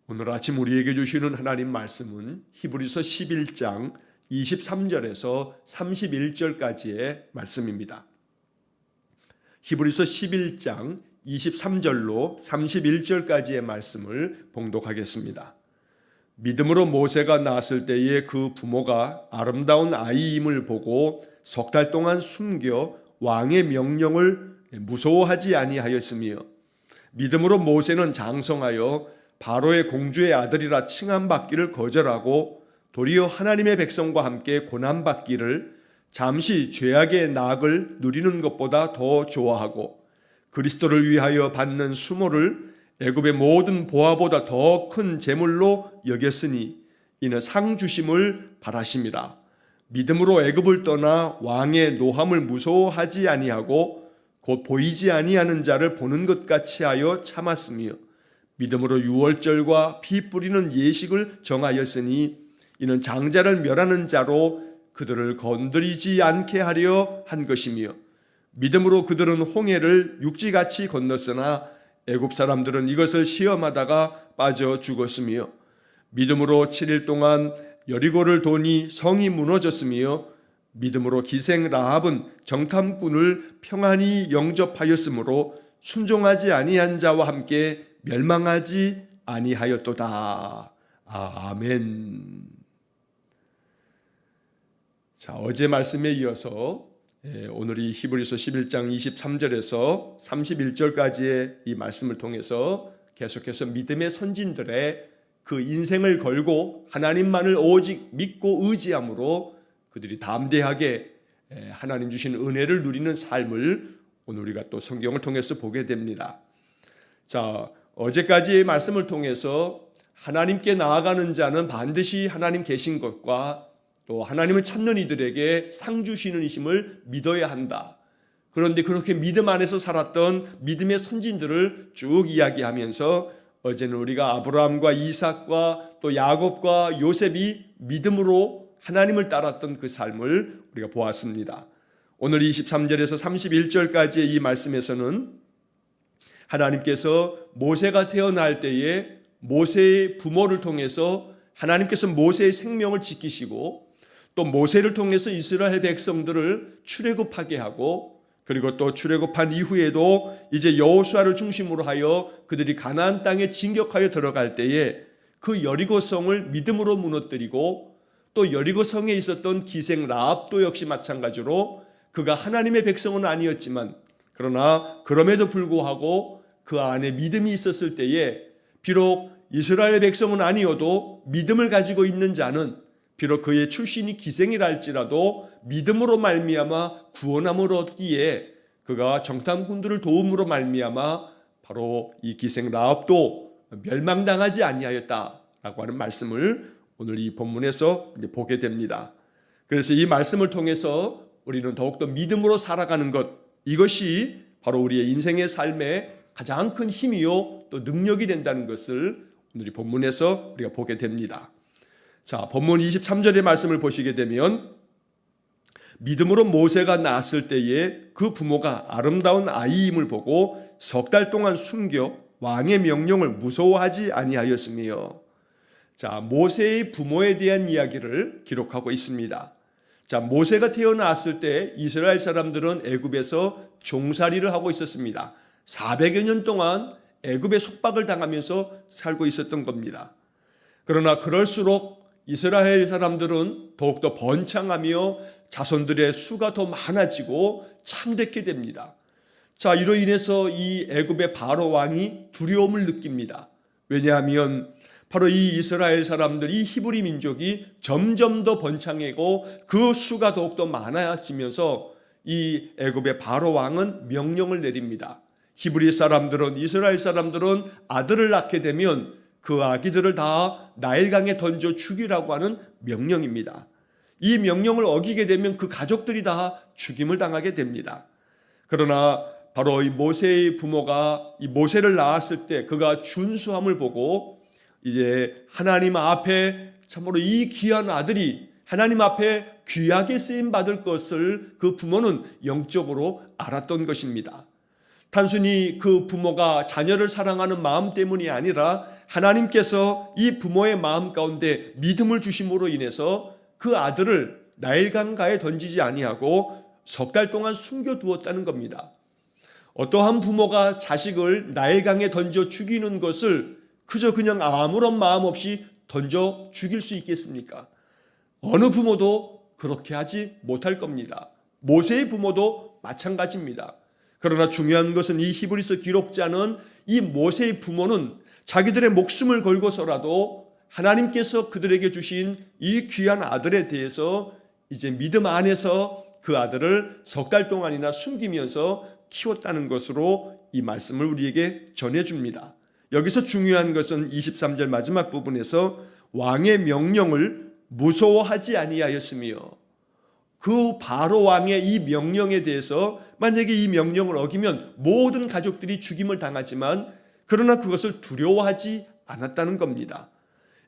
오늘 아침 우리에게 주시는 하나님 말씀은 히브리서 11장 23절에서 31절까지의 말씀입니다. 히브리서 11장 23절로 31절까지의 말씀을 봉독하겠습니다. 믿음으로 모세가 낳았을 때에 그 부모가 아름다운 아이임을 보고 석 달 동안 숨겨 왕의 명령을 무서워하지 아니하였으며, 믿음으로 모세는 장성하여 바로의 공주의 아들이라 칭함받기를 거절하고 도리어 하나님의 백성과 함께 고난받기를 잠시 죄악의 낙을 누리는 것보다 더 좋아하고, 그리스도를 위하여 받는 수모를 애굽의 모든 보화보다 더 큰 재물로 여겼으니 이는 상 주심을 바라심이라. 믿음으로 애굽을 떠나 왕의 노함을 무서워하지 아니하고 곧 보이지 아니하는 자를 보는 것 같이 하여 참았으며, 믿음으로 유월절과 피 뿌리는 예식을 정하였으니 이는 장자를 멸하는 자로 그들을 건드리지 않게 하려 한 것이며, 믿음으로 그들은 홍해를 육지같이 건넜으나 애굽 사람들은 이것을 시험하다가 빠져 죽었으며, 믿음으로 7일 동안 여리고를 도니 성이 무너졌으며, 믿음으로 기생 라합은 정탐꾼을 평안히 영접하였으므로 순종하지 아니한 자와 함께 멸망하지 아니하였도다. 아멘. 자, 어제 말씀에 이어서 오늘이 히브리서 11장 23절에서 31절까지의 이 말씀을 통해서 계속해서 믿음의 선진들의 그 인생을 걸고 하나님만을 오직 믿고 의지함으로 그들이 담대하게 하나님 주신 은혜를 누리는 삶을 오늘 우리가 또 성경을 통해서 보게 됩니다. 자, 어제까지의 말씀을 통해서 하나님께 나아가는 자는 반드시 하나님 계신 것과 또 하나님을 찾는 이들에게 상 주시는 이심을 믿어야 한다. 그런데 그렇게 믿음 안에서 살았던 믿음의 선진들을 쭉 이야기하면서 어제는 우리가 아브라함과 이삭과 또 야곱과 요셉이 믿음으로 하나님을 따랐던 그 삶을 우리가 보았습니다. 오늘 23절에서 31절까지의 이 말씀에서는 하나님께서 모세가 태어날 때에 모세의 부모를 통해서 하나님께서 모세의 생명을 지키시고, 또 모세를 통해서 이스라엘 백성들을 출애굽하게 하고, 그리고 또 출애굽한 이후에도 이제 여호수아를 중심으로 하여 그들이 가나안 땅에 진격하여 들어갈 때에 그 여리고성을 믿음으로 무너뜨리고, 또 여리고성에 있었던 기생 라합도 역시 마찬가지로 그가 하나님의 백성은 아니었지만 그러나 그럼에도 불구하고 그 안에 믿음이 있었을 때에 비록 이스라엘 백성은 아니어도 믿음을 가지고 있는 자는 비록 그의 출신이 기생이라 할지라도 믿음으로 말미암아 구원함을 얻기에 그가 정탐꾼들을 도움으로 말미암아 바로 이 기생 라합도 멸망당하지 아니하였다라고 하는 말씀을 오늘 이 본문에서 보게 됩니다. 그래서 이 말씀을 통해서 우리는 더욱더 믿음으로 살아가는 것, 이것이 바로 우리의 인생의 삶에 가장 큰 힘이요 또 능력이 된다는 것을 오늘 이 본문에서 우리가 보게 됩니다. 자, 본문 23절의 말씀을 보시게 되면 믿음으로 모세가 낳았을 때에 그 부모가 아름다운 아이임을 보고 석 달 동안 숨겨 왕의 명령을 무서워하지 아니하였으며, 자, 모세의 부모에 대한 이야기를 기록하고 있습니다. 자, 모세가 태어났을 때 이스라엘 사람들은 애굽에서 종살이를 하고 있었습니다. 400여 년 동안 애굽의 속박을 당하면서 살고 있었던 겁니다. 그러나 그럴수록 이스라엘 사람들은 더욱더 번창하며 자손들의 수가 더 많아지고 참되게 됩니다. 자, 이로 인해서 이 애굽의 바로 왕이 두려움을 느낍니다. 왜냐하면 바로 이 이스라엘 사람들, 이 히브리 민족이 점점 더 번창하고 그 수가 더욱더 많아지면서 이 애굽의 바로 왕은 명령을 내립니다. 히브리 사람들은, 이스라엘 사람들은 아들을 낳게 되면 그 아기들을 다 나일강에 던져 죽이라고 하는 명령입니다. 이 명령을 어기게 되면 그 가족들이 다 죽임을 당하게 됩니다. 그러나 바로 이 모세의 부모가 이 모세를 낳았을 때 그가 준수함을 보고 이제 하나님 앞에 참으로 이 귀한 아들이 하나님 앞에 귀하게 쓰임 받을 것을 그 부모는 영적으로 알았던 것입니다. 단순히 그 부모가 자녀를 사랑하는 마음 때문이 아니라 하나님께서 이 부모의 마음 가운데 믿음을 주심으로 인해서 그 아들을 나일강가에 던지지 아니하고 석 달 동안 숨겨두었다는 겁니다. 어떠한 부모가 자식을 나일강에 던져 죽이는 것을 그저 그냥 아무런 마음 없이 던져 죽일 수 있겠습니까? 어느 부모도 그렇게 하지 못할 겁니다. 모세의 부모도 마찬가지입니다. 그러나 중요한 것은 이 히브리서 기록자는 이 모세의 부모는 자기들의 목숨을 걸고서라도 하나님께서 그들에게 주신 이 귀한 아들에 대해서 이제 믿음 안에서 그 아들을 석 달 동안이나 숨기면서 키웠다는 것으로 이 말씀을 우리에게 전해줍니다. 여기서 중요한 것은 23절 마지막 부분에서 왕의 명령을 무서워하지 아니하였으며, 그 바로 왕의 이 명령에 대해서 만약에 이 명령을 어기면 모든 가족들이 죽임을 당하지만 그러나 그것을 두려워하지 않았다는 겁니다.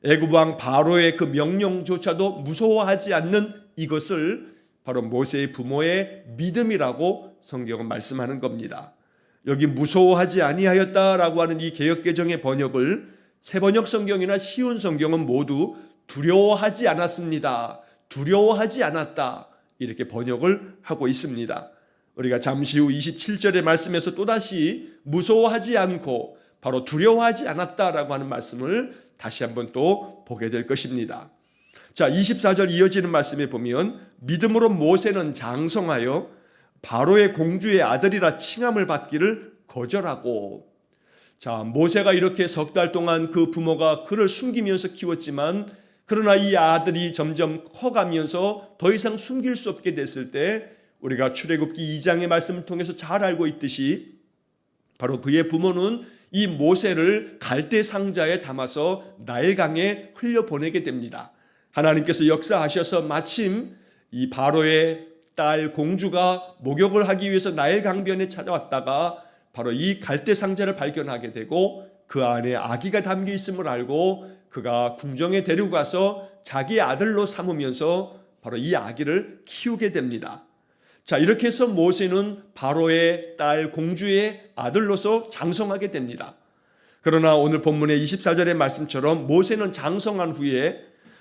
애굽 왕 바로의 그 명령조차도 무서워하지 않는 이것을 바로 모세의 부모의 믿음이라고 성경은 말씀하는 겁니다. 여기 무서워하지 아니하였다라고 하는 이 개역개정의 번역을 새번역 성경이나 쉬운 성경은 모두 두려워하지 않았습니다, 두려워하지 않았다, 이렇게 번역을 하고 있습니다. 우리가 잠시 후 27절의 말씀에서 또다시 무서워하지 않고 바로 두려워하지 않았다라고 하는 말씀을 다시 한번 또 보게 될 것입니다. 자, 24절 이어지는 말씀에 보면 믿음으로 모세는 장성하여 바로의 공주의 아들이라 칭함을 받기를 거절하고, 자, 모세가 이렇게 석 달 동안 그 부모가 그를 숨기면서 키웠지만 그러나 이 아들이 점점 커가면서 더 이상 숨길 수 없게 됐을 때 우리가 출애굽기 2장의 말씀을 통해서 잘 알고 있듯이 바로 그의 부모는 이 모세를 갈대 상자에 담아서 나일강에 흘려보내게 됩니다. 하나님께서 역사하셔서 마침 이 바로의 딸 공주가 목욕을 하기 위해서 나일강변에 찾아왔다가 바로 이 갈대 상자를 발견하게 되고 그 안에 아기가 담겨 있음을 알고 그가 궁정에 데리고 가서 자기 아들로 삼으면서 바로 이 아기를 키우게 됩니다. 자, 이렇게 해서 모세는 바로의 딸 공주의 아들로서 장성하게 됩니다. 그러나 오늘 본문의 24절의 말씀처럼 모세는 장성한 후에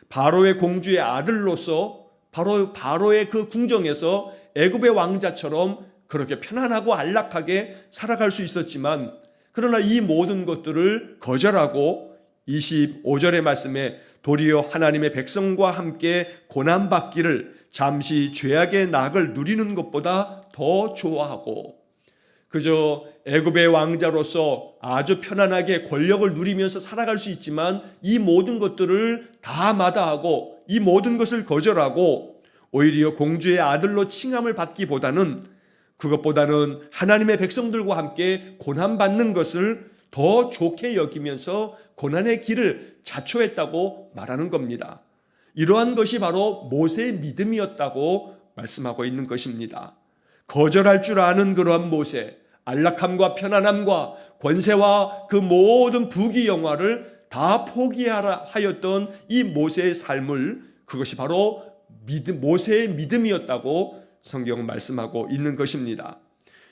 바로의 공주의 아들로서 바로의 그 궁정에서 애굽의 왕자처럼 그렇게 편안하고 안락하게 살아갈 수 있었지만 그러나 이 모든 것들을 거절하고 25절의 말씀에 도리어 하나님의 백성과 함께 고난받기를 잠시 죄악의 낙을 누리는 것보다 더 좋아하고, 그저 애굽의 왕자로서 아주 편안하게 권력을 누리면서 살아갈 수 있지만 이 모든 것들을 다 마다하고 이 모든 것을 거절하고 오히려 공주의 아들로 칭함을 받기보다는 그것보다는 하나님의 백성들과 함께 고난받는 것을 더 좋게 여기면서 고난의 길을 자초했다고 말하는 겁니다. 이러한 것이 바로 모세의 믿음이었다고 말씀하고 있는 것입니다. 거절할 줄 아는 그러한 모세, 안락함과 편안함과 권세와 그 모든 부귀영화를 다 포기하였던 이 모세의 삶을, 그것이 바로 모세의 믿음이었다고 성경은 말씀하고 있는 것입니다.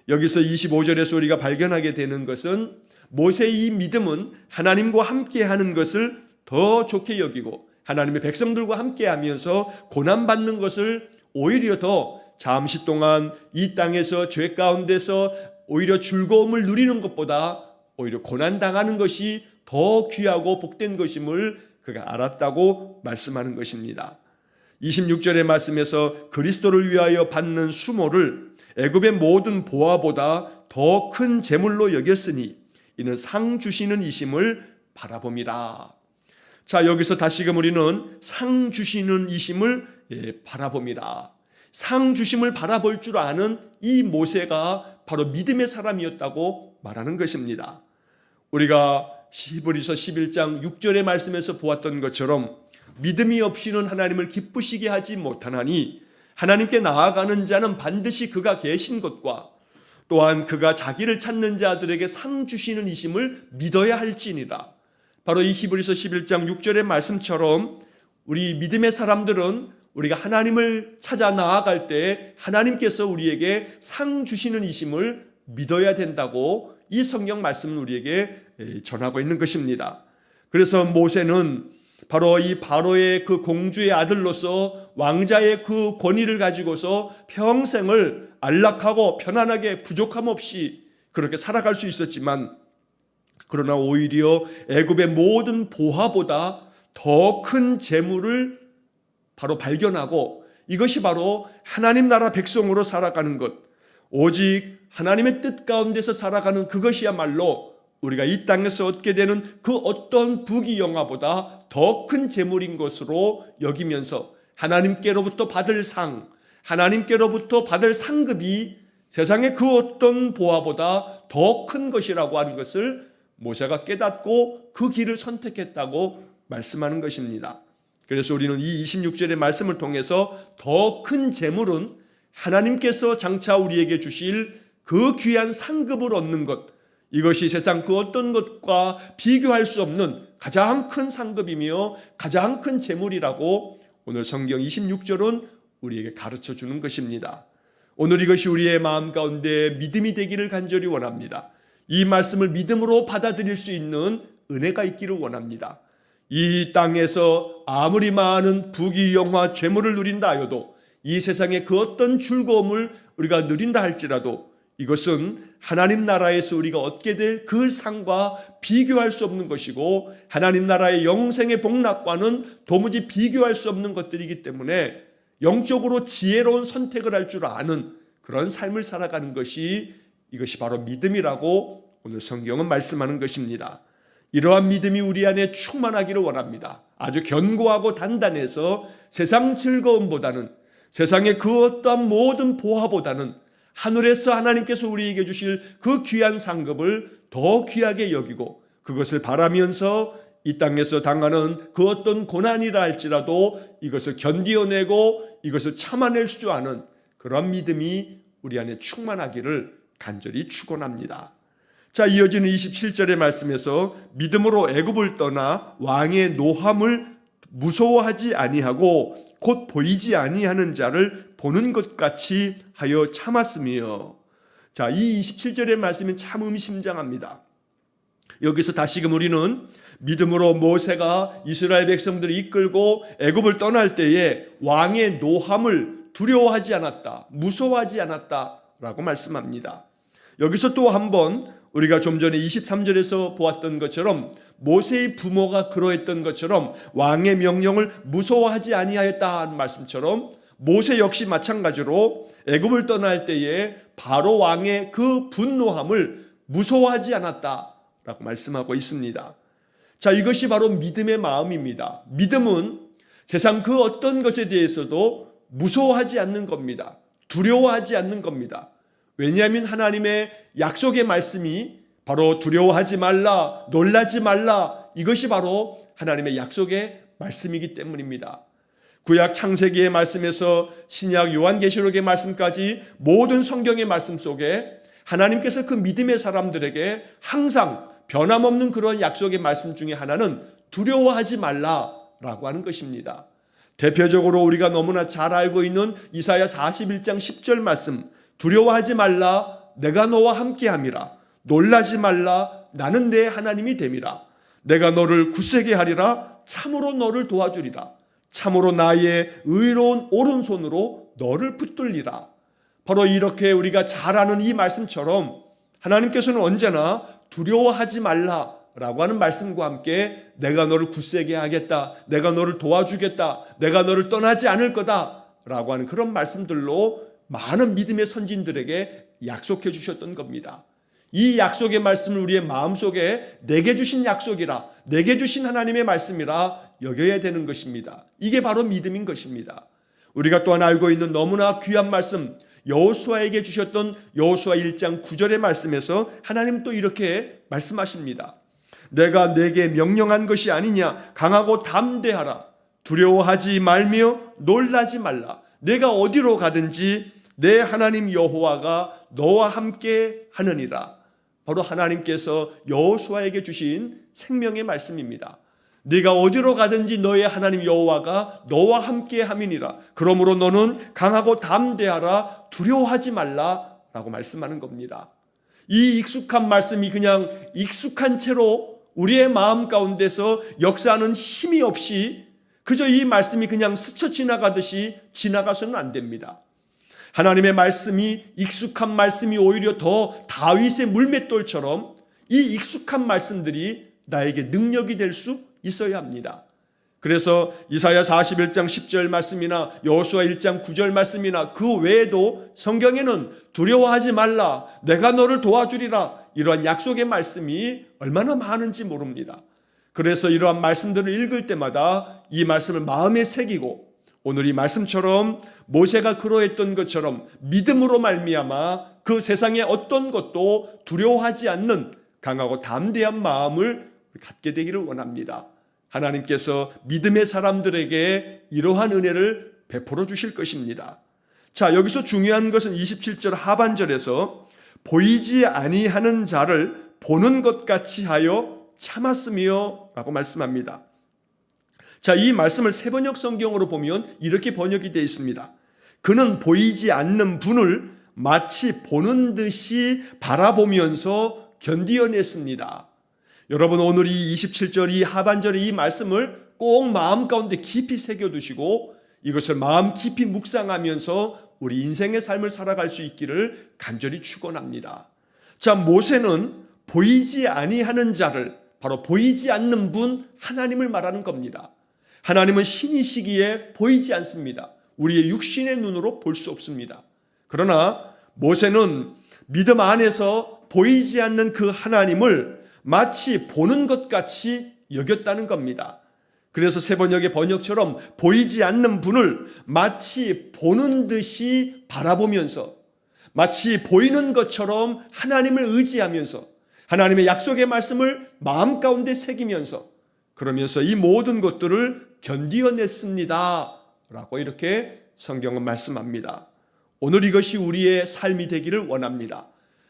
여기서 25절에서 우리가 발견하게 되는 것은 모세의 이 믿음은 하나님과 함께하는 것을 더 좋게 여기고 하나님의 백성들과 함께하면서 고난받는 것을 오히려 더 잠시 동안 이 땅에서 죄 가운데서 오히려 즐거움을 누리는 것보다 오히려 고난당하는 것이 더 귀하고 복된 것임을 그가 알았다고 말씀하는 것입니다. 26절의 말씀에서 그리스도를 위하여 받는 수모를 애굽의 모든 보화보다 더 큰 재물로 여겼으니 이는 상 주시는 이심을 바라봅니다. 자, 여기서 다시금 우리는 상 주시는 이심을 바라봅니다. 상 주심을 바라볼 줄 아는 이 모세가 바로 믿음의 사람이었다고 말하는 것입니다. 우리가 히브리서 11장 6절의 말씀에서 보았던 것처럼 믿음이 없이는 하나님을 기쁘시게 하지 못하나니 하나님께 나아가는 자는 반드시 그가 계신 것과 또한 그가 자기를 찾는 자들에게 상 주시는 이심을 믿어야 할지니라. 바로 이 히브리서 11장 6절의 말씀처럼 우리 믿음의 사람들은 우리가 하나님을 찾아 나아갈 때 하나님께서 우리에게 상 주시는 이심을 믿어야 된다고 이 성경 말씀은 우리에게 전하고 있는 것입니다. 그래서 모세는 바로 이 바로의 그 공주의 아들로서 왕자의 그 권위를 가지고서 평생을 안락하고 편안하게 부족함 없이 그렇게 살아갈 수 있었지만, 그러나 오히려 애굽의 모든 보화보다 더 큰 재물을 바로 발견하고, 이것이 바로 하나님 나라 백성으로 살아가는 것, 오직 하나님의 뜻 가운데서 살아가는 그것이야말로 우리가 이 땅에서 얻게 되는 그 어떤 부귀영화보다 더 큰 재물인 것으로 여기면서 하나님께로부터 받을 상, 하나님께로부터 받을 상급이 세상의 그 어떤 보화보다 더 큰 것이라고 하는 것을 모세가 깨닫고 그 길을 선택했다고 말씀하는 것입니다. 그래서 우리는 이 26절의 말씀을 통해서 더 큰 재물은 하나님께서 장차 우리에게 주실 그 귀한 상급을 얻는 것, 이것이 세상 그 어떤 것과 비교할 수 없는 가장 큰 상급이며 가장 큰 재물이라고 오늘 성경 26절은 우리에게 가르쳐 주는 것입니다. 오늘 이것이 우리의 마음 가운데 믿음이 되기를 간절히 원합니다. 이 말씀을 믿음으로 받아들일 수 있는 은혜가 있기를 원합니다. 이 땅에서 아무리 많은 부귀영화 재물을 누린다 하여도, 이 세상의 그 어떤 즐거움을 우리가 누린다 할지라도, 이것은 하나님 나라에서 우리가 얻게 될 그 상과 비교할 수 없는 것이고, 하나님 나라의 영생의 복락과는 도무지 비교할 수 없는 것들이기 때문에 영적으로 지혜로운 선택을 할 줄 아는 그런 삶을 살아가는 것이, 이것이 바로 믿음이라고 오늘 성경은 말씀하는 것입니다. 이러한 믿음이 우리 안에 충만하기를 원합니다. 아주 견고하고 단단해서 세상 즐거움보다는, 세상의 그 어떠한 모든 보화보다는 하늘에서 하나님께서 우리에게 주실 그 귀한 상급을 더 귀하게 여기고, 그것을 바라면서 이 땅에서 당하는 그 어떤 고난이라 할지라도 이것을 견디어내고 이것을 참아낼 줄 아는 그런 믿음이 우리 안에 충만하기를 간절히 축원합니다. 자, 이어지는 27절의 말씀에서 믿음으로 애굽을 떠나 왕의 노함을 무서워하지 아니하고 곧 보이지 아니하는 자를 보는 것 같이 하여 참았으며. 자, 이 27절의 말씀이 참 의미심장합니다. 여기서 다시금 우리는 믿음으로 모세가 이스라엘 백성들을 이끌고 애굽을 떠날 때에 왕의 노함을 두려워하지 않았다, 무서워하지 않았다라고 말씀합니다. 여기서 또 한번 우리가 좀 전에 23절에서 보았던 것처럼, 모세의 부모가 그러했던 것처럼 왕의 명령을 무서워하지 아니하였다는 말씀처럼, 모세 역시 마찬가지로 애굽을 떠날 때에 바로 왕의 그 분노함을 무서워하지 않았다라고 말씀하고 있습니다. 자, 이것이 바로 믿음의 마음입니다. 믿음은 세상 그 어떤 것에 대해서도 무서워하지 않는 겁니다. 두려워하지 않는 겁니다. 왜냐하면 하나님의 약속의 말씀이 바로 두려워하지 말라, 놀라지 말라, 이것이 바로 하나님의 약속의 말씀이기 때문입니다. 구약 창세기의 말씀에서 신약 요한계시록의 말씀까지 모든 성경의 말씀 속에 하나님께서 그 믿음의 사람들에게 항상 변함없는 그런 약속의 말씀 중에 하나는 두려워하지 말라라고 하는 것입니다. 대표적으로 우리가 너무나 잘 알고 있는 이사야 41장 10절 말씀, 두려워하지 말라, 내가 너와 함께함이라. 놀라지 말라, 나는 내 하나님이 됨이라. 내가 너를 굳세게 하리라. 참으로 너를 도와주리라. 참으로 나의 의로운 오른손으로 너를 붙들리라. 바로 이렇게 우리가 잘 아는 이 말씀처럼 하나님께서는 언제나 두려워하지 말라라고 하는 말씀과 함께 내가 너를 굳세게 하겠다, 내가 너를 도와주겠다, 내가 너를 떠나지 않을 거다라고 하는 그런 말씀들로 많은 믿음의 선진들에게 약속해 주셨던 겁니다. 이 약속의 말씀을 우리의 마음속에 내게 주신 약속이라, 내게 주신 하나님의 말씀이라 여겨야 되는 것입니다. 이게 바로 믿음인 것입니다. 우리가 또한 알고 있는 너무나 귀한 말씀, 여호수아에게 주셨던 여호수아 1장 9절의 말씀에서 하나님 또 이렇게 말씀하십니다. 내가 내게 명령한 것이 아니냐, 강하고 담대하라. 두려워하지 말며 놀라지 말라. 내가 어디로 가든지 내 하나님 여호와가 너와 함께 하느니라. 바로 하나님께서 여호수아에게 주신 생명의 말씀입니다. 네가 어디로 가든지 너의 하나님 여호와가 너와 함께 함이니라. 그러므로 너는 강하고 담대하라, 두려워하지 말라라고 말씀하는 겁니다. 이 익숙한 말씀이 그냥 익숙한 채로 우리의 마음 가운데서 역사하는 힘이 없이 그저 이 말씀이 그냥 스쳐 지나가듯이 지나가서는 안 됩니다. 하나님의 말씀이 익숙한 말씀이 오히려 더 다윗의 물맷돌처럼 이 익숙한 말씀들이 나에게 능력이 될 수 있어야 합니다. 그래서 이사야 41장 10절 말씀이나 여호수아 1장 9절 말씀이나 그 외에도 성경에는 두려워하지 말라, 내가 너를 도와주리라, 이러한 약속의 말씀이 얼마나 많은지 모릅니다. 그래서 이러한 말씀들을 읽을 때마다 이 말씀을 마음에 새기고 오늘 이 말씀처럼 모세가 그러했던 것처럼 믿음으로 말미암아 그 세상의 어떤 것도 두려워하지 않는 강하고 담대한 마음을 갖게 되기를 원합니다. 하나님께서 믿음의 사람들에게 이러한 은혜를 베풀어 주실 것입니다. 자, 여기서 중요한 것은 27절 하반절에서 보이지 아니하는 자를 보는 것 같이 하여 참았으며 라고 말씀합니다. 자, 이 말씀을 새번역 성경으로 보면 이렇게 번역이 되어 있습니다. 그는 보이지 않는 분을 마치 보는 듯이 바라보면서 견디어냈습니다. 여러분, 오늘 이 27절 이 하반절의 이 말씀을 꼭 마음 가운데 깊이 새겨두시고 이것을 마음 깊이 묵상하면서 우리 인생의 삶을 살아갈 수 있기를 간절히 축원합니다. 자, 모세는 보이지 아니하는 자를, 바로 보이지 않는 분 하나님을 말하는 겁니다. 하나님은 신이시기에 보이지 않습니다. 우리의 육신의 눈으로 볼 수 없습니다. 그러나 모세는 믿음 안에서 보이지 않는 그 하나님을 마치 보는 것 같이 여겼다는 겁니다. 그래서 새번역의 번역처럼 보이지 않는 분을 마치 보는 듯이 바라보면서 마치 보이는 것처럼 하나님을 의지하면서 하나님의 약속의 말씀을 마음 가운데 새기면서 그러면서 이 모든 것들을 견디어냈습니다 라고 이렇게 성경은 말씀합니다. 오늘 이것이 우리의 삶이 되기를 원합니다.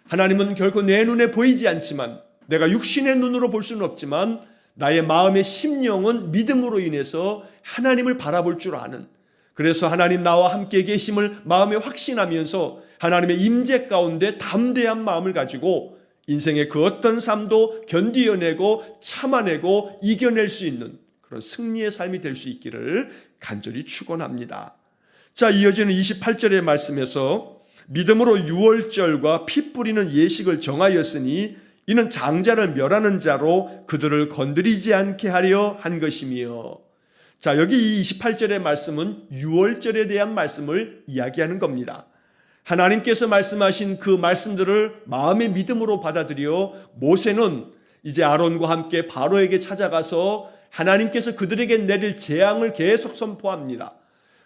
하나님은 결코 내 눈에 보이지 않지만 내가 육신의 눈으로 볼 수는 없지만 나의 마음의 심령은 믿음으로 인해서 하나님을 바라볼 줄 아는, 그래서 하나님 나와 함께 계심을 마음에 확신하면서 하나님의 임재 가운데 담대한 마음을 가지고 인생의 그 어떤 삶도 견디어내고 참아내고 이겨낼 수 있는 그런 승리의 삶이 될 수 있기를 간절히 축원합니다. 자, 이어지는 28절의 말씀에서 믿음으로 유월절과 피 뿌리는 예식을 정하였으니 이는 장자를 멸하는 자로 그들을 건드리지 않게 하려 한 것이며. 자, 여기 이 28절의 말씀은 유월절에 대한 말씀을 이야기하는 겁니다. 하나님께서 말씀하신 그 말씀들을 마음의 믿음으로 받아들여 모세는 이제 아론과 함께 바로에게 찾아가서 하나님께서 그들에게 내릴 재앙을 계속 선포합니다.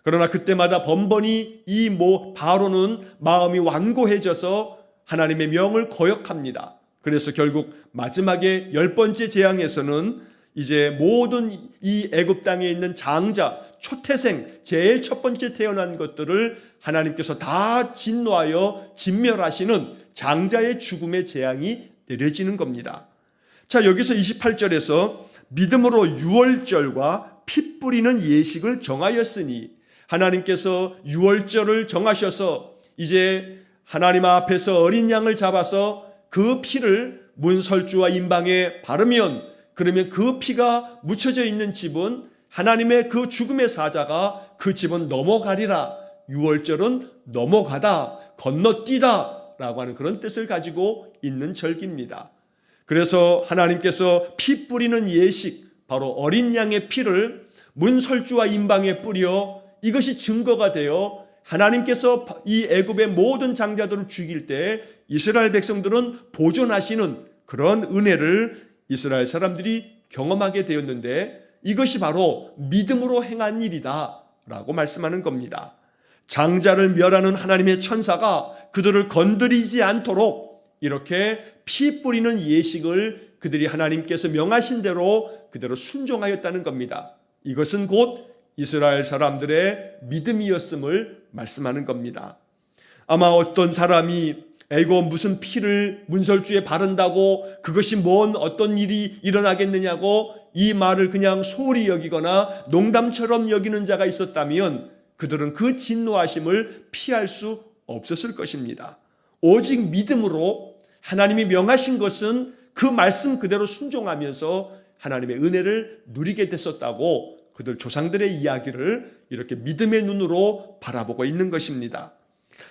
그러나 그때마다 번번이 이 바로는 마음이 완고해져서 하나님의 명을 거역합니다. 그래서 결국 마지막에 10번째 재앙에서는 이제 모든 이 애굽 땅에 있는 장자, 초태생, 제일 첫 번째 태어난 것들을 하나님께서 다 진노하여 진멸하시는 장자의 죽음의 재앙이 내려지는 겁니다. 자, 여기서 28절에서 믿음으로 유월절과 피 뿌리는 예식을 정하였으니, 하나님께서 유월절을 정하셔서 이제 하나님 앞에서 어린 양을 잡아서 그 피를 문설주와 임방에 바르면, 그러면 그 피가 묻혀져 있는 집은 하나님의 그 죽음의 사자가 그 집은 넘어가리라. 유월절은 넘어가다, 건너뛰다 라고 하는 그런 뜻을 가지고 있는 절기입니다. 그래서 하나님께서 피 뿌리는 예식, 바로 어린 양의 피를 문설주와 임방에 뿌려 이것이 증거가 되어 하나님께서 이 애굽의 모든 장자들을 죽일 때 이스라엘 백성들은 보존하시는 그런 은혜를 이스라엘 사람들이 경험하게 되었는데, 이것이 바로 믿음으로 행한 일이다 라고 말씀하는 겁니다. 장자를 멸하는 하나님의 천사가 그들을 건드리지 않도록 이렇게 피 뿌리는 예식을 그들이 하나님께서 명하신 대로 그대로 순종하였다는 겁니다. 이것은 곧 이스라엘 사람들의 믿음이었음을 말씀하는 겁니다. 아마 어떤 사람이 에고 무슨 피를 문설주에 바른다고 그것이 뭔 어떤 일이 일어나겠느냐고 이 말을 그냥 소홀히 여기거나 농담처럼 여기는 자가 있었다면 그들은 그 진노하심을 피할 수 없었을 것입니다. 오직 믿음으로 하나님이 명하신 것은 그 말씀 그대로 순종하면서 하나님의 은혜를 누리게 됐었다고 그들 조상들의 이야기를 이렇게 믿음의 눈으로 바라보고 있는 것입니다.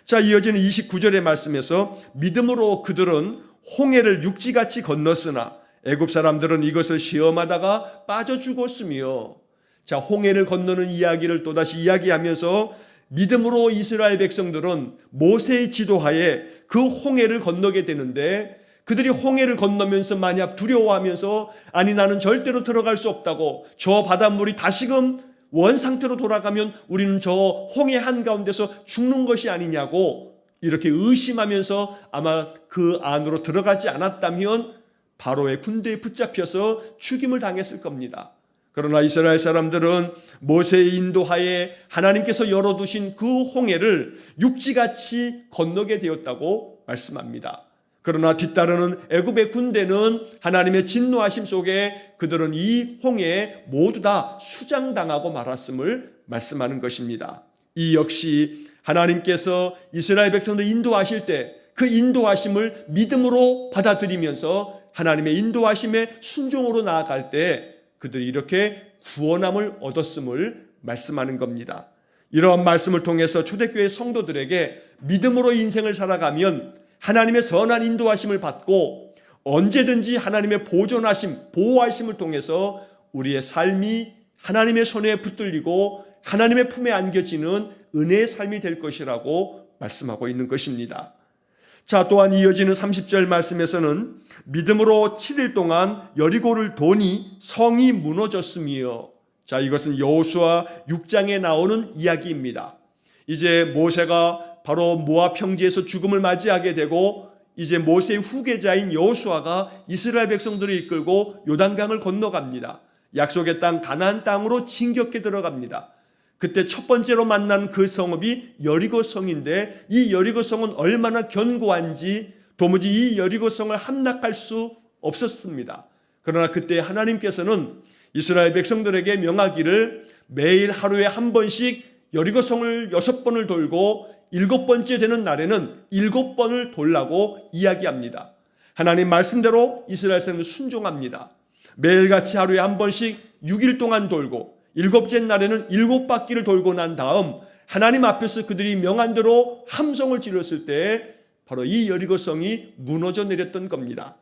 자, 이어지는 29절의 말씀에서 믿음으로 그들은 홍해를 육지같이 건넜으나 애굽 사람들은 이것을 시험하다가 빠져 죽었으며, 자, 홍해를 건너는 이야기를 또다시 이야기하면서 믿음으로 이스라엘 백성들은 모세의 지도하에 그 홍해를 건너게 되는데, 그들이 홍해를 건너면서 만약 두려워하면서 아니 나는 절대로 들어갈 수 없다고, 저 바닷물이 다시금 원상태로 돌아가면 우리는 저 홍해 한가운데서 죽는 것이 아니냐고 이렇게 의심하면서 아마 그 안으로 들어가지 않았다면 바로의 군대에 붙잡혀서 죽임을 당했을 겁니다. 그러나 이스라엘 사람들은 모세의 인도하에 하나님께서 열어두신 그 홍해를 육지같이 건너게 되었다고 말씀합니다. 그러나 뒤따르는 애굽의 군대는 하나님의 진노하심 속에 그들은 이 홍해에 모두 다 수장당하고 말았음을 말씀하는 것입니다. 이 역시 하나님께서 이스라엘 백성들 인도하실 때 그 인도하심을 믿음으로 받아들이면서 하나님의 인도하심에 순종으로 나아갈 때 그들이 이렇게 구원함을 얻었음을 말씀하는 겁니다. 이러한 말씀을 통해서 초대교회 성도들에게 믿음으로 인생을 살아가면 하나님의 선한 인도하심을 받고 언제든지 하나님의 보존하심, 보호하심을 통해서 우리의 삶이 하나님의 손에 붙들리고 하나님의 품에 안겨지는 은혜의 삶이 될 것이라고 말씀하고 있는 것입니다. 자, 또한 이어지는 30절 말씀에서는 믿음으로 7일 동안 여리고를 도니 성이 무너졌으며, 자, 이것은 여호수아 6장에 나오는 이야기입니다. 이제 모세가 바로 모압 평지에서 죽음을 맞이하게 되고 이제 모세의 후계자인 여호수아가 이스라엘 백성들을 이끌고 요단강을 건너갑니다. 약속의 땅 가나안 땅으로 진격해 들어갑니다. 그때 첫 번째로 만난 그 성읍이 여리고 성인데, 이 여리고 성은 얼마나 견고한지 도무지 이 여리고 성을 함락할 수 없었습니다. 그러나 그때 하나님께서는 이스라엘 백성들에게 명하기를 매일 하루에 한 번씩 여리고 성을 6번을 돌고 7번째 되는 날에는 7번을 돌라고 이야기합니다. 하나님 말씀대로 이스라엘 사람은 순종합니다. 매일같이 하루에 한 번씩 6일 동안 돌고 7째 날에는 7바퀴를 돌고 난 다음 하나님 앞에서 그들이 명한 대로 함성을 질렀을 때 바로 이 여리고성이 무너져 내렸던 겁니다.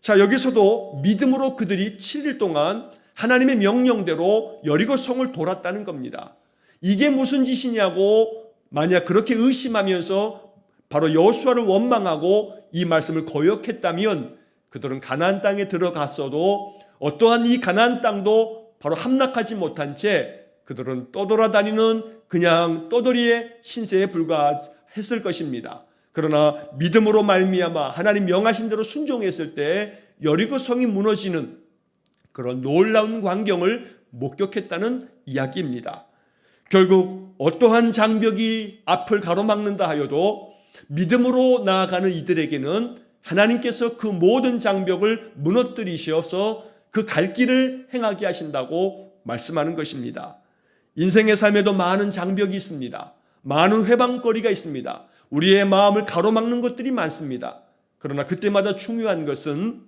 자, 여기서도 믿음으로 그들이 7일 동안 하나님의 명령대로 여리고성을 돌았다는 겁니다. 이게 무슨 짓이냐고 만약 그렇게 의심하면서 바로 여호수아를 원망하고 이 말씀을 거역했다면 그들은 가나안 땅에 들어갔어도 어떠한 이 가나안 땅도 바로 함락하지 못한 채 그들은 떠돌아다니는 그냥 떠돌이의 신세에 불과했을 것입니다. 그러나 믿음으로 말미암아 하나님 명하신 대로 순종했을 때 여리고 성이 무너지는 그런 놀라운 광경을 목격했다는 이야기입니다. 결국 어떠한 장벽이 앞을 가로막는다 하여도 믿음으로 나아가는 이들에게는 하나님께서 그 모든 장벽을 무너뜨리셔서 그 갈 길을 행하게 하신다고 말씀하는 것입니다. 인생의 삶에도 많은 장벽이 있습니다. 많은 회방거리가 있습니다. 우리의 마음을 가로막는 것들이 많습니다. 그러나 그때마다 중요한 것은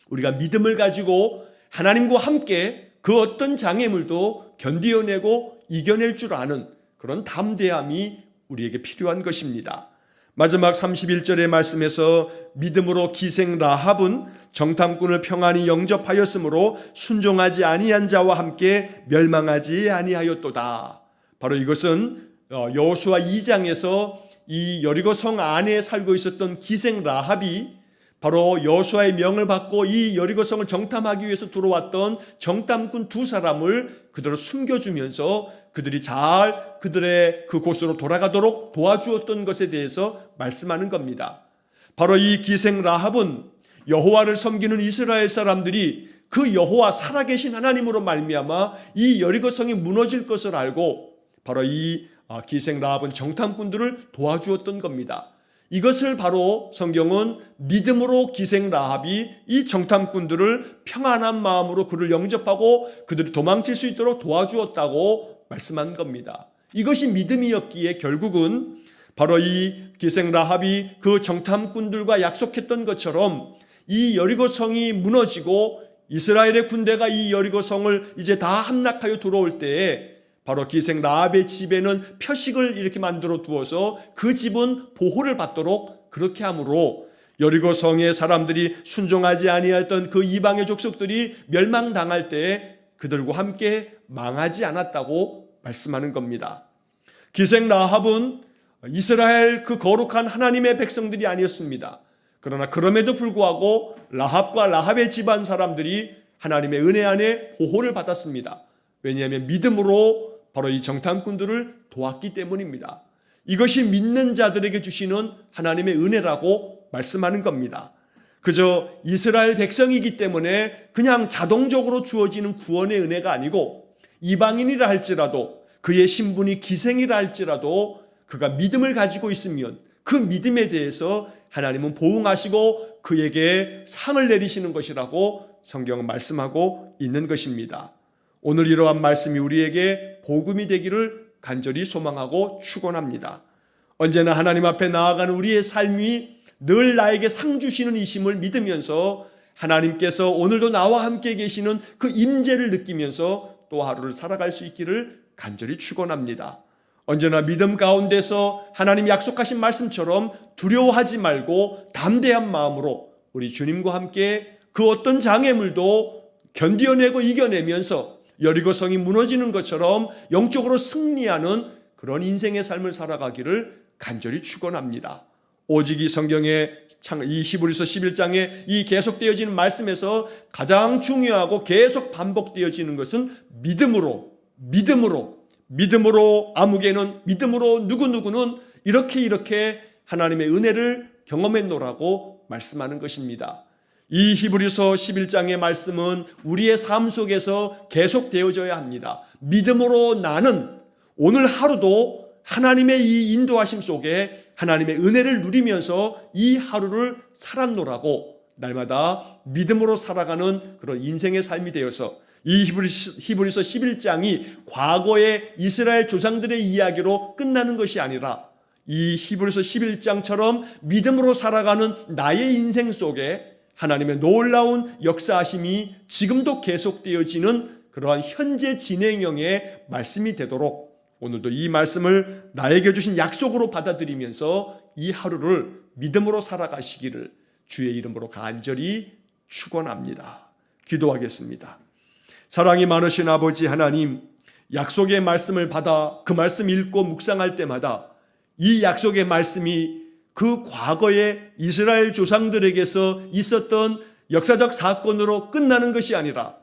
우리가 믿음을 가지고 하나님과 함께 그 어떤 장애물도 견디어내고 이겨낼 줄 아는 그런 담대함이 우리에게 필요한 것입니다. 마지막 31절의 말씀에서 믿음으로 기생 라합은 정탐꾼을 평안히 영접하였으므로 순종하지 아니한 자와 함께 멸망하지 아니하였도다. 바로 이것은 여호수아 2장에서 이 여리고 성 안에 살고 있었던 기생 라합이 바로 여호수아의 명을 받고 이 여리고 성을 정탐하기 위해서 들어왔던 정탐꾼 2사람을 그대로 숨겨주면서 그들이 잘 그들의 그곳으로 돌아가도록 도와주었던 것에 대해서 말씀하는 겁니다. 바로 이 기생 라합은 여호와를 섬기는 이스라엘 사람들이 그 여호와 살아계신 하나님으로 말미암아 이 여리고 성이 무너질 것을 알고 바로 이 기생 라합은 정탐꾼들을 도와주었던 겁니다. 이것을 바로 성경은 믿음으로 기생 라합이 이 정탐꾼들을 평안한 마음으로 그를 영접하고 그들이 도망칠 수 있도록 도와주었다고 말씀한 겁니다. 이것이 믿음이었기에 결국은 바로 이 기생 라합이 그 정탐꾼들과 약속했던 것처럼 이 여리고성이 무너지고 이스라엘의 군대가 이 여리고성을 이제 다 함락하여 들어올 때에 바로 기생 라합의 집에는 표식을 이렇게 만들어 두어서 그 집은 보호를 받도록 그렇게 함으로 여리고성의 사람들이 순종하지 아니했던 그 이방의 족속들이 멸망당할 때에 그들과 함께 망하지 않았다고 말씀하는 겁니다. 기생 라합은 이스라엘 그 거룩한 하나님의 백성들이 아니었습니다. 그러나 그럼에도 불구하고 라합과 라합의 집안 사람들이 하나님의 은혜 안에 보호를 받았습니다. 왜냐하면 믿음으로 바로 이 정탐꾼들을 도왔기 때문입니다. 이것이 믿는 자들에게 주시는 하나님의 은혜라고 말씀하는 겁니다. 그저 이스라엘 백성이기 때문에 그냥 자동적으로 주어지는 구원의 은혜가 아니고 이방인이라 할지라도 그의 신분이 기생이라 할지라도 그가 믿음을 가지고 있으면 그 믿음에 대해서 하나님은 보응하시고 그에게 상을 내리시는 것이라고 성경은 말씀하고 있는 것입니다. 오늘 이러한 말씀이 우리에게 복음이 되기를 간절히 소망하고 축원합니다. 언제나 하나님 앞에 나아가는 우리의 삶이 늘 나에게 상 주시는 이심을 믿으면서 하나님께서 오늘도 나와 함께 계시는 그 임재를 느끼면서 또 하루를 살아갈 수 있기를 간절히 축원합니다. 언제나 믿음 가운데서 하나님 약속하신 말씀처럼 두려워하지 말고 담대한 마음으로 우리 주님과 함께 그 어떤 장애물도 견디어내고 이겨내면서 여리고성이 무너지는 것처럼 영적으로 승리하는 그런 인생의 삶을 살아가기를 간절히 축원합니다. 오직 이 성경의 이 히브리서 11장에 이 계속되어지는 말씀에서 가장 중요하고 계속 반복되어지는 것은 믿음으로 아무개는 믿음으로 누구누구는 이렇게 하나님의 은혜를 경험했노라고 말씀하는 것입니다. 이 히브리서 11장의 말씀은 우리의 삶 속에서 계속되어져야 합니다. 믿음으로 나는 오늘 하루도 하나님의 이 인도하심 속에 하나님의 은혜를 누리면서 이 하루를 살았노라고 날마다 믿음으로 살아가는 그런 인생의 삶이 되어서 이 히브리서 11장이 과거의 이스라엘 조상들의 이야기로 끝나는 것이 아니라 이 히브리서 11장처럼 믿음으로 살아가는 나의 인생 속에 하나님의 놀라운 역사하심이 지금도 계속되어지는 그러한 현재 진행형의 말씀이 되도록 오늘도 이 말씀을 나에게 주신 약속으로 받아들이면서 이 하루를 믿음으로 살아가시기를 주의 이름으로 간절히 축원합니다. 기도하겠습니다. 사랑이 많으신 아버지 하나님, 약속의 말씀을 받아 그 말씀 읽고 묵상할 때마다 이 약속의 말씀이 그 과거의 이스라엘 조상들에게서 있었던 역사적 사건으로 끝나는 것이 아니라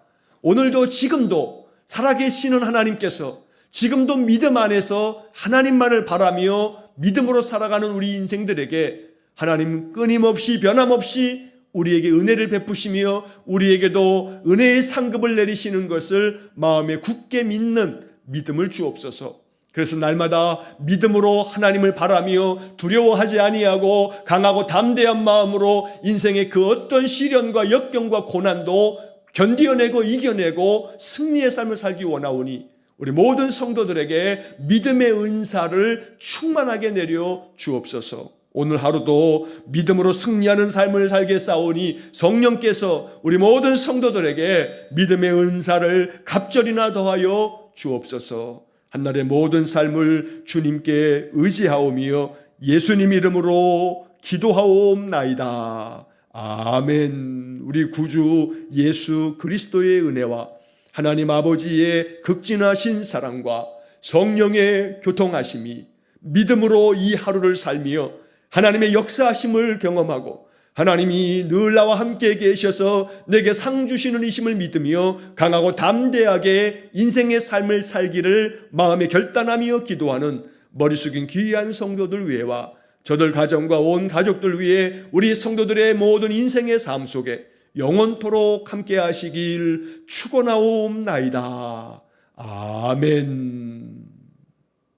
오늘도 지금도 살아계시는 하나님께서 지금도 믿음 안에서 하나님만을 바라며 믿음으로 살아가는 우리 인생들에게 하나님 끊임없이 변함없이 우리에게 은혜를 베푸시며 우리에게도 은혜의 상급을 내리시는 것을 마음에 굳게 믿는 믿음을 주옵소서. 그래서 날마다 믿음으로 하나님을 바라며 두려워하지 아니하고 강하고 담대한 마음으로 인생의 그 어떤 시련과 역경과 고난도 견디어내고 이겨내고 승리의 삶을 살기 원하오니 우리 모든 성도들에게 믿음의 은사를 충만하게 내려 주옵소서. 오늘 하루도 믿음으로 승리하는 삶을 살게 싸우니 성령께서 우리 모든 성도들에게 믿음의 은사를 갑절이나 더하여 주옵소서. 한날의 모든 삶을 주님께 의지하오며 예수님 이름으로 기도하옵나이다. 아멘. 우리 구주 예수 그리스도의 은혜와 하나님 아버지의 극진하신 사랑과 성령의 교통하심이 믿음으로 이 하루를 살며 하나님의 역사하심을 경험하고 하나님이 늘 나와 함께 계셔서 내게 상 주시는 이심을 믿으며 강하고 담대하게 인생의 삶을 살기를 마음에 결단하며 기도하는 머리 숙인 귀한 성도들 위해와 저들 가정과 온 가족들 위해 우리 성도들의 모든 인생의 삶 속에 영원토록 함께 하시길 축원하옵나이다. 아멘.